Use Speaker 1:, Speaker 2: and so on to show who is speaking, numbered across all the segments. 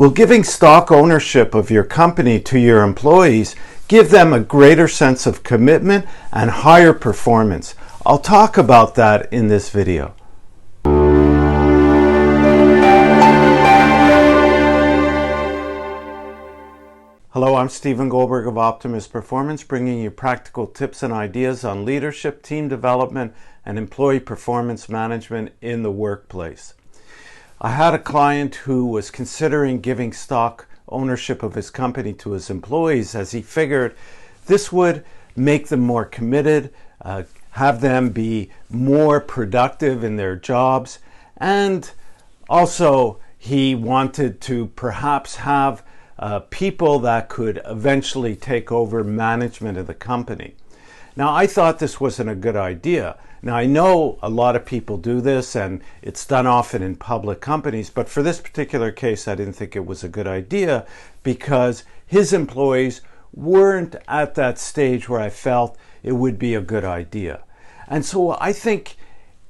Speaker 1: Will giving stock ownership of your company to your employees give them a greater sense of commitment and higher performance? I'll talk about that in this video. Hello, I'm Stephen Goldberg of Optimus Performance, bringing you practical tips and ideas on leadership, team development, and employee performance management in the workplace. I had a client who was considering giving stock ownership of his company to his employees, as he figured this would make them more committed, have them be more productive in their jobs, and also he wanted to perhaps have people that could eventually take over management of the company. Now, I thought this wasn't a good idea. Now, I know a lot of people do this and it's done often in public companies, but for this particular case, I didn't think it was a good idea because his employees weren't at that stage where I felt it would be a good idea. And so I think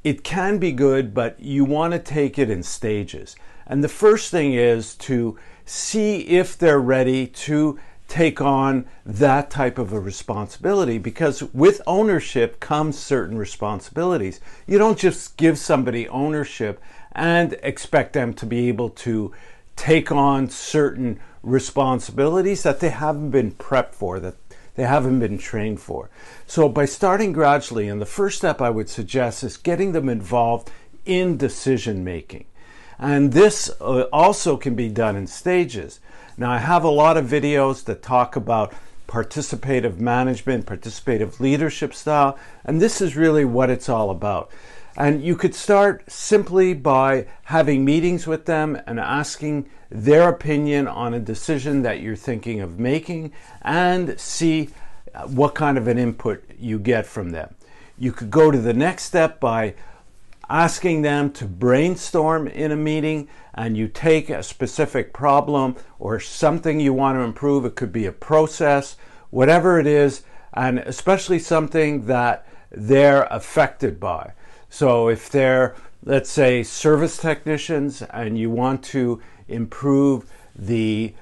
Speaker 1: it can be good, but you want to take it in stages. And the first thing is to see if they're ready to take on that type of a responsibility, because with ownership comes certain responsibilities. You don't just give somebody ownership and expect them to be able to take on certain responsibilities that they haven't been prepped for, that they haven't been trained for. So by starting gradually, and the first step I would suggest is getting them involved in decision making. And this also can be done in stages. Now, I have a lot of videos that talk about participative management, participative leadership style, and this is really what it's all about. And you could start simply by having meetings with them and asking their opinion on a decision that you're thinking of making and see what kind of an input you get from them. You could go to the next step by asking them to brainstorm in a meeting, and you take a specific problem or something you want to improve. It could be a process, whatever it is, and especially something that they're affected by. So if they're, let's say, service technicians and you want to improve the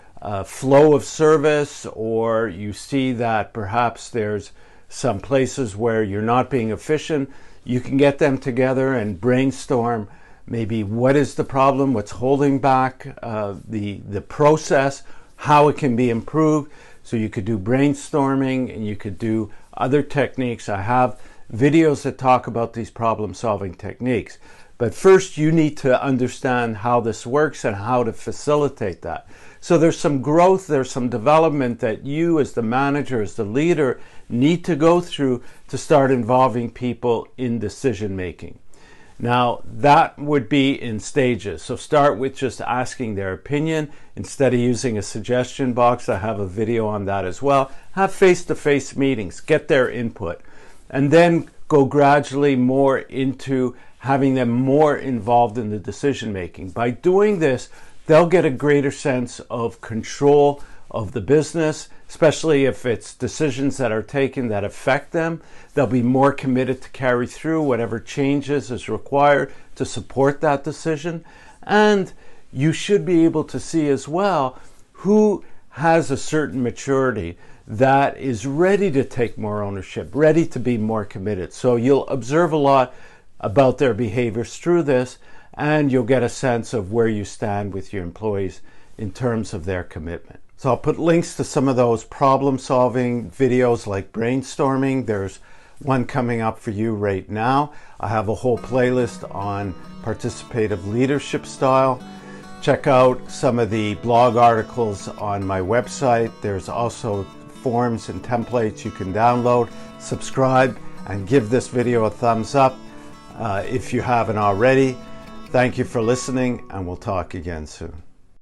Speaker 1: flow of service, or you see that perhaps there's some places where you're not being efficient, you can get them together and brainstorm maybe what is the problem, what's holding back the process, how it can be improved. So you could do brainstorming and you could do other techniques. I have videos that talk about these problem-solving techniques. But first you need to understand how this works and how to facilitate that. So there's some growth, there's some development that you as the manager, as the leader, need to go through to start involving people in decision making. Now, that would be in stages. So start with just asking their opinion instead of using a suggestion box. I have a video on that as well. Have face-to-face meetings, get their input, and then go gradually more into having them more involved in the decision making. By doing this, they'll get a greater sense of control of the business, especially if it's decisions that are taken that affect them. They'll be more committed to carry through whatever changes is required to support that decision. And you should be able to see as well who has a certain maturity that is ready to take more ownership, ready to be more committed. So you'll observe a lot about their behaviors through this, and you'll get a sense of where you stand with your employees in terms of their commitment. So I'll put links to some of those problem-solving videos like brainstorming. There's one coming up for you right now. I have a whole playlist on participative leadership style. Check out some of the blog articles on my website. There's also forms and templates you can download. Subscribe and give this video a thumbs up if you haven't already. Thank you for listening, and we'll talk again soon.